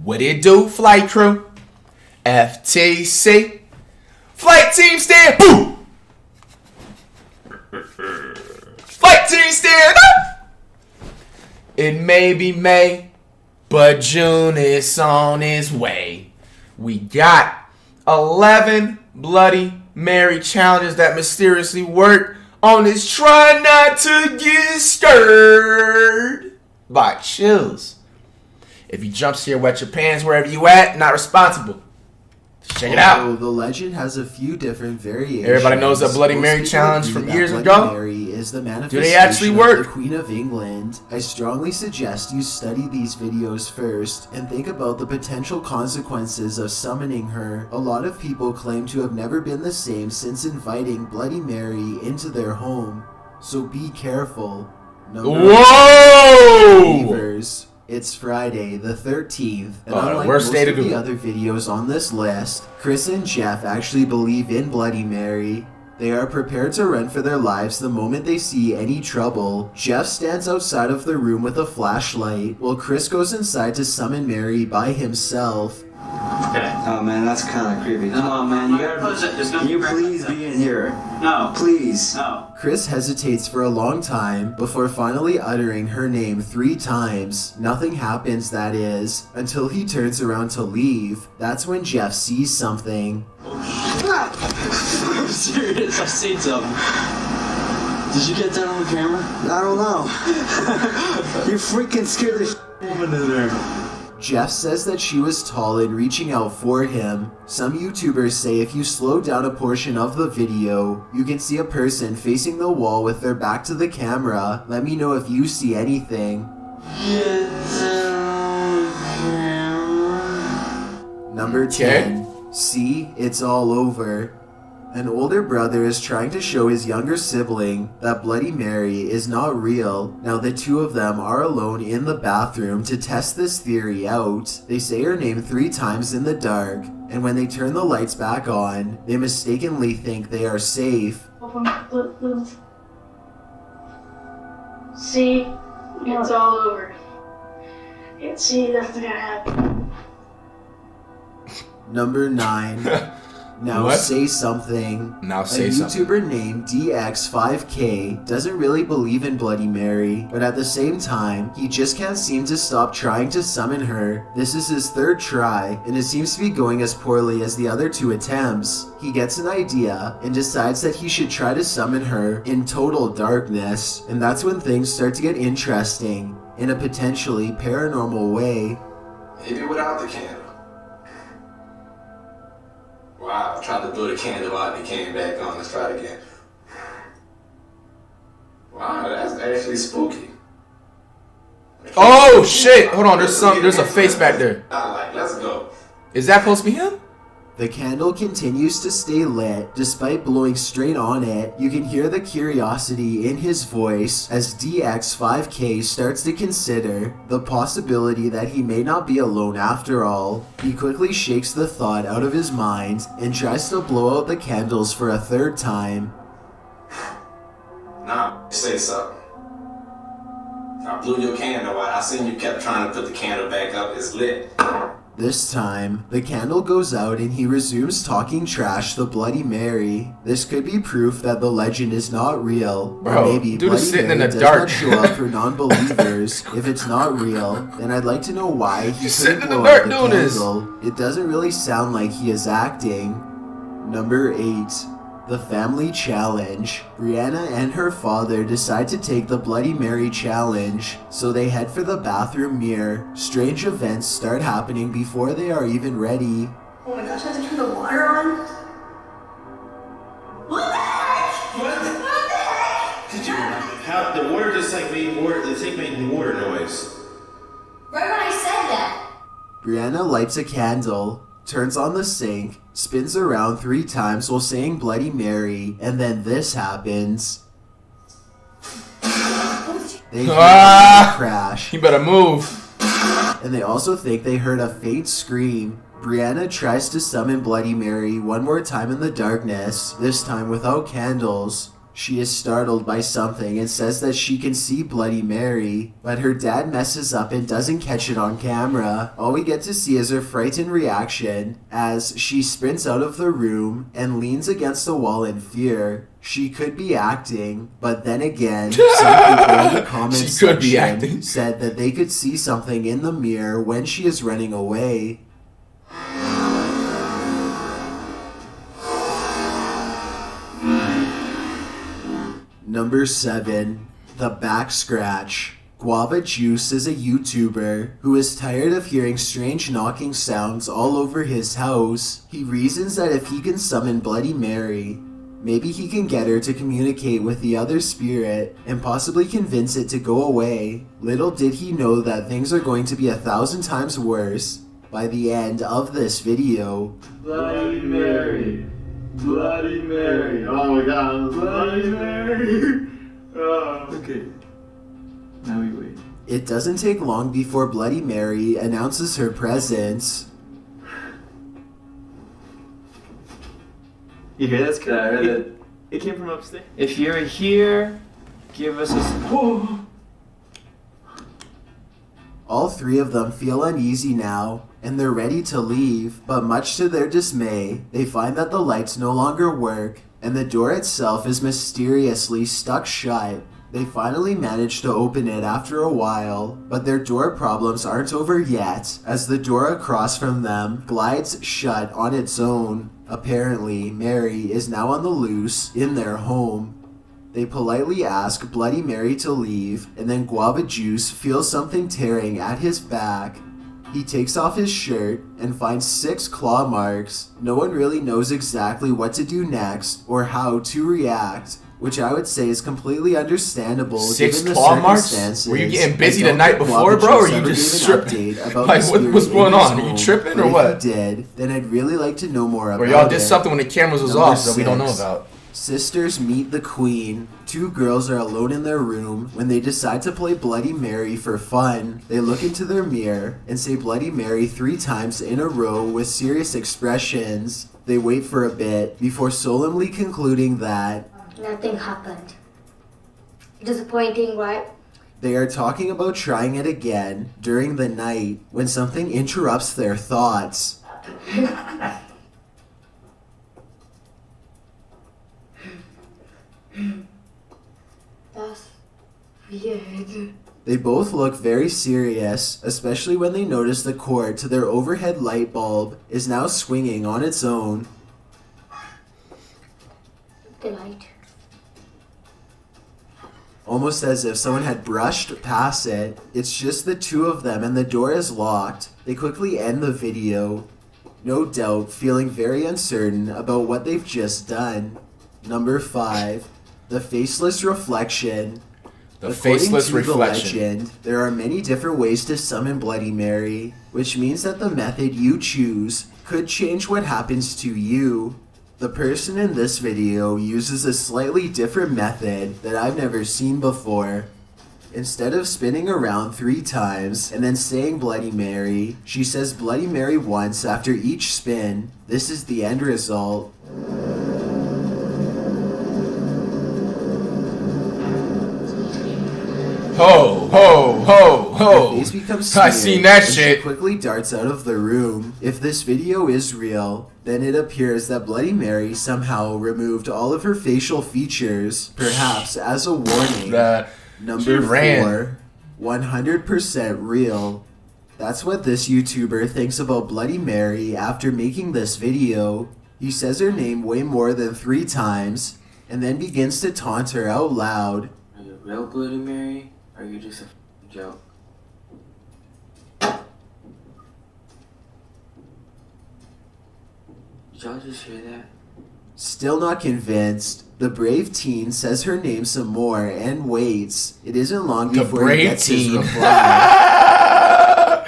What it do, flight crew? FTC. Flight team stand. Boom. Flight team stand up. It may be May, but June is on its way. We got 11 Bloody Mary challenges that mysteriously work on this try not to get scared by chills. If you jump scare, wet your pants wherever you at, not responsible. Check it out. The legend has a few different variations. Everybody knows the Bloody Mary challenge from years ago. Bloody Mary is the manifestation Do they actually work? of the Queen of England. I strongly suggest you study these videos first and think about the potential consequences of summoning her. A lot of people claim to have never been the same since inviting Bloody Mary into their home. So be careful. Whoa! Believers. It's Friday the 13th, and unlike worst most day to of do the it. other videos on this list, Chris and Jeff actually believe in Bloody Mary. They are prepared to run for their lives the moment they see any trouble. Jeff stands outside of the room with a flashlight, while Chris goes inside to summon Mary by himself. Okay. Oh man, that's kind of creepy. Come on, man, you gotta. Can you please be in here? No. Please. No. Chris hesitates for a long time before finally uttering her name 3 times. Nothing happens, that is, until he turns around to leave. That's when Jeff sees something. I'm serious, I've seen something. Did you get that on the camera? I don't know. You freaking scared the woman in there. Jeff says that she was tall and reaching out for him. Some YouTubers say if you slow down a portion of the video, you can see a person facing the wall with their back to the camera. Let me know if you see anything. Number 10. See, it's all over. An older brother is trying to show his younger sibling that Bloody Mary is not real. Now the two of them are alone in the bathroom to test this theory out. They say her name 3 times in the dark, and when they turn the lights back on, they mistakenly think they are safe. See, it's all over. See, that's gonna happen. Number 9. Now What? say something. Now say a something. YouTuber named DX5K doesn't really believe in Bloody Mary, but at the same time, he just can't seem to stop trying to summon her. This is his 3rd try, and it seems to be going as poorly as the other 2 attempts. He gets an idea and decides that he should try to summon her in total darkness, and that's when things start to get interesting in a potentially paranormal way. Maybe without the candle. Wow, I tried to blow the candle out and it came back on. Let's try it again. Wow, that's actually spooky. Oh shit! Hold on, there's a face back there. Let's go. Is that supposed to be him? The candle continues to stay lit. Despite blowing straight on it, you can hear the curiosity in his voice as DX5K starts to consider the possibility that he may not be alone after all. He quickly shakes the thought out of his mind and tries to blow out the candles for a 3rd time. Nah, say something. I blew your candle out. I seen you kept trying to put the candle back up. It's lit. This time, the candle goes out and he resumes talking trash to Bloody Mary. This could be proof that the legend is not real. Bro, or maybe dude is Bloody sitting Mary in the does dark. not show up for non-believers. If it's not real, then I'd like to know why he He's couldn't sitting in the blow out dark the doing this. candle. It doesn't really sound like he is acting. Number 8. The Family Challenge. Brianna and her father decide to take the Bloody Mary challenge, so they head for the bathroom mirror. Strange events start happening before they are even ready. Oh my gosh, I have to turn the water on? What the heck? What the heck? Did you? How the water just like made water? The thing made water noise. Right when I said that. Brianna lights a candle, turns on the sink, spins around 3 times while saying Bloody Mary, and then this happens. They hear a crash, You better move. and they also think they heard a faint scream. Brianna tries to summon Bloody Mary one more time in the darkness, this time without candles. She is startled by something and says that she can see Bloody Mary, but her dad messes up and doesn't catch it on camera. All we get to see is her frightened reaction as she sprints out of the room and leans against the wall in fear. She could be acting, but then again, some people in the comments section said that they could see something in the mirror when she is running away. Number 7. The Back Scratch. Guava Juice is a YouTuber who is tired of hearing strange knocking sounds all over his house. He reasons that if he can summon Bloody Mary, maybe he can get her to communicate with the other spirit and possibly convince it to go away. Little did he know that things are going to be 1,000 times worse by the end of this video. Bloody Mary. Bloody Mary. Oh my god. Bloody Mary. Oh. Okay. Now we wait. It doesn't take long before Bloody Mary announces her presence. You hear that? Yeah, I heard it. It came from upstairs. If you're here, give us a... Whoa. All three of them feel uneasy now, and they're ready to leave, but much to their dismay, they find that the lights no longer work, and the door itself is mysteriously stuck shut. They finally manage to open it after a while, but their door problems aren't over yet, as the door across from them glides shut on its own. Apparently, Mary is now on the loose in their home. They politely ask Bloody Mary to leave, and then Guava Juice feels something tearing at his back. He takes off his shirt and finds 6 claw marks. No one really knows exactly what to do next or how to react, which I would say is completely understandable 6 given the claw marks? circumstances. Were you getting busy the night before, bro, or you just tripping? Like, what's going on? Are you tripping or what? If he did, then I'd really like to know more about it. Or y'all did something when the cameras was Number off that we don't know 6. about. Sisters meet the Queen. 2 girls are alone in their room when they decide to play Bloody Mary for fun. They look into their mirror and say Bloody Mary 3 times in a row with serious expressions. They wait for a bit before solemnly concluding that nothing happened. Disappointing, right? they are talking about trying it again during the night when something interrupts their thoughts. That's weird. They both look very serious, especially when they notice the cord to their overhead light bulb is now swinging on its own. The light. Almost as if someone had brushed past it. It's just the two of them and the door is locked. They quickly end the video, no doubt feeling very uncertain about what they've just done. Number 5, the faceless reflection. The faceless reflection. The legend, there are many different ways to summon Bloody Mary, which means that the method you choose could change what happens to you. The person in this video uses a slightly different method that I've never seen before. Instead of spinning around 3 times and then saying Bloody Mary, she says Bloody Mary once after each spin. This is the end result. Ho, ho, ho, ho. Her face becomes I smeared, seen that and shit. She quickly darts out of the room. If this video is real, then it appears that Bloody Mary somehow removed all of her facial features, perhaps as a warning. Number 4, 100% real. That's what this YouTuber thinks about Bloody Mary after making this video. He says her name way more than 3 times, and then begins to taunt her out loud. Are you real Bloody Mary? Or are you just a joke? Did y'all just hear that? Still not convinced, the brave teen says her name some more and waits. It isn't long before he gets his reply.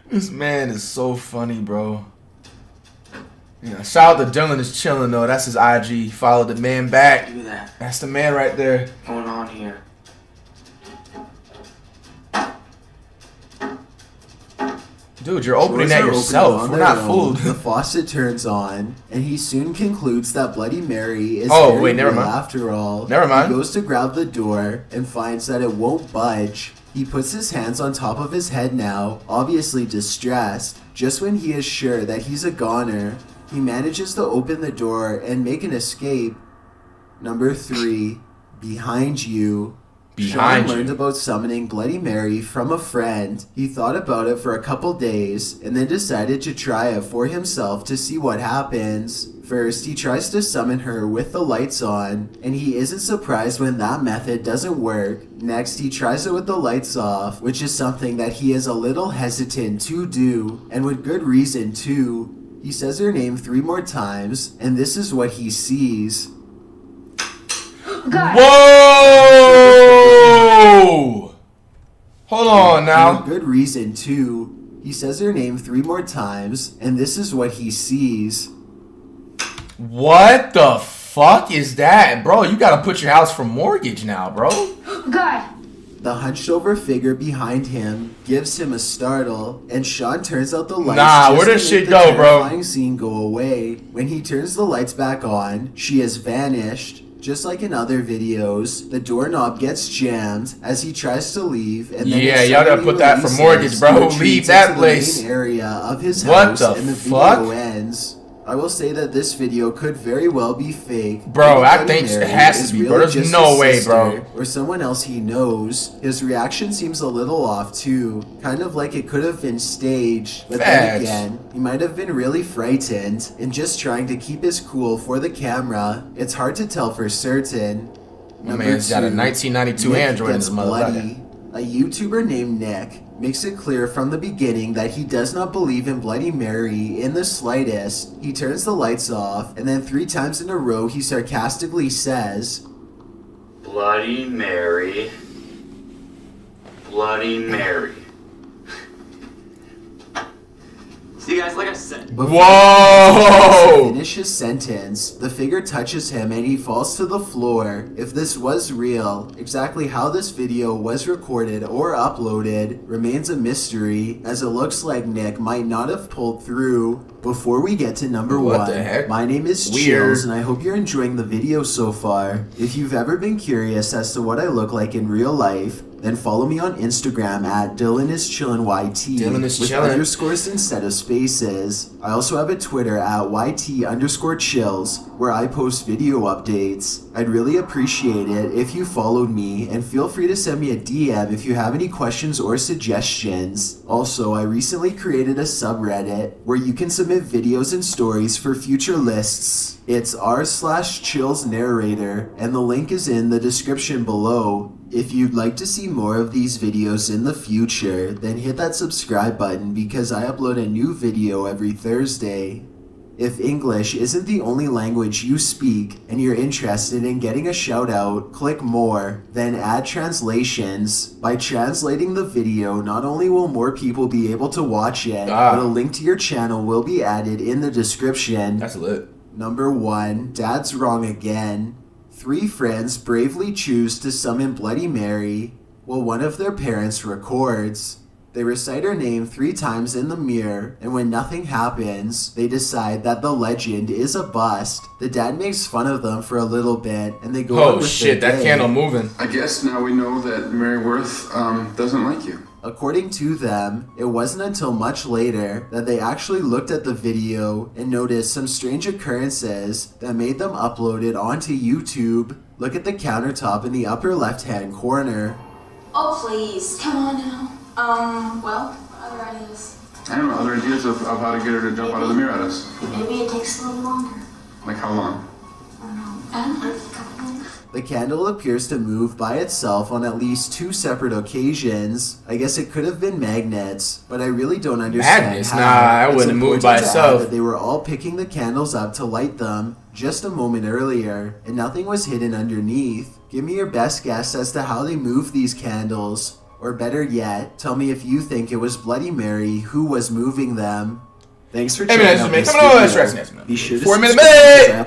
This man is so funny, bro. Yeah, shout out to Dylan is chilling though. That's his IG. Follow the man back. Do that. That's the man right there. What's going on here? Dude, you're opening Doors that are yourself. opening on We're their not own. fooled. The faucet turns on, and he soon concludes that Bloody Mary is Oh, very wait, never real mind. after all. Never mind. He goes to grab the door and finds that it won't budge. He puts his hands on top of his head now, obviously distressed. Just when he is sure that he's a goner, he manages to open the door and make an escape. Number 3, behind you. Behind Sean learned you. about summoning Bloody Mary from a friend. He thought about it for a couple days and then decided to try it for himself to see what happens. First, he tries to summon her with the lights on, and he isn't surprised when that method doesn't work. Next, he tries it with the lights off, which is something that he is a little hesitant to do, and with good reason too. He says her name 3 more times, and this is what he sees. God. Whoa! Hold on And now. with good reason too. He says her name 3 more times, and this is what he sees. What the fuck is that? Bro, you gotta put your house for mortgage now, bro. God. The hunched over figure behind him gives him a startle, and Sean turns out the lights. Nah, just where to does make shit the go, bro? terrifying scene go away. When he turns the lights back on, she has vanished. Just like in other videos, the doorknob gets jammed as he tries to leave, and then Yeah, it y'all gotta suddenly put that for releases mortgage, bro. and retreats Leave that into the place. main area of his What house, the and the fuck? video ends. I will say that this video could very well be fake. Bro, Maybe I Bloody think it Mary has to is be, bro. really There's just no his way, sister bro. or someone else he knows. His reaction seems a little off too, kind of like it could have been staged, but then Facts. again, he might have been really frightened and just trying to keep his cool for the camera. It's hard to tell for certain. My man's got a 1992 Nick Android in gets his motherfucker. bloody. A YouTuber named Nick makes it clear from the beginning that he does not believe in Bloody Mary in the slightest. He turns the lights off, and then 3 times in a row he sarcastically says, Bloody Mary. Bloody Mary. See guys, like I said. Before Whoa! he finish his sentence, the figure touches him and he falls to the floor. If this was real, exactly how this video was recorded or uploaded remains a mystery, as it looks like Nick might not have pulled through. Before we get to number What 1, the heck? my name is Weird. Chills, and I hope you're enjoying the video so far. If you've ever been curious as to what I look like in real life, then follow me on Instagram at DylanIsChillinYT Dylan is with chillin'. underscores instead of spaces. I also have a Twitter at YT_chills where I post video updates. I'd really appreciate it if you followed me, and feel free to send me a DM if you have any questions or suggestions. Also, I recently created a subreddit where you can submit videos and stories for future lists. It's r/chillsnarrator, and the link is in the description below. If you'd like to see more of these videos in the future, then hit that subscribe button because I upload a new video every Thursday. If English isn't the only language you speak and you're interested in getting a shout out, click more, then add translations. By translating the video, not only will more people be able to watch it, but a link to your channel will be added in the description. That's lit. Number 1, Dad's wrong again. 3 friends bravely choose to summon Bloody Mary while one of their parents records. They recite her name 3 times in the mirror, and when nothing happens, they decide that the legend is a bust. The dad makes fun of them for a little bit, and they go on Oh with shit, their that day. candle moving. I guess now we know that Mary Worth doesn't like you. According to them, it wasn't until much later that they actually looked at the video and noticed some strange occurrences that made them upload it onto YouTube. Look at the countertop in the upper left-hand corner. Oh, please. Come on now. Well, other ideas. I don't know, other ideas of how to get her to jump out of the mirror at us. Maybe it takes a little longer. Like how long? I don't know. A couple minutes. The candle appears to move by itself on at least 2 separate occasions. I guess it could have been magnets, but I really don't understand Magnets? how. Nah, I It's wouldn't move important by to add itself. that they were all picking the candles up to light them just a moment earlier, and nothing was hidden underneath. Give me your best guess as to how they moved these candles. Or better yet, tell me if you think it was Bloody Mary who was moving them. Thanks for Hey, checking man, out man, this come on, video. that's right, Be sure to 4 minutes, subscribe minute. to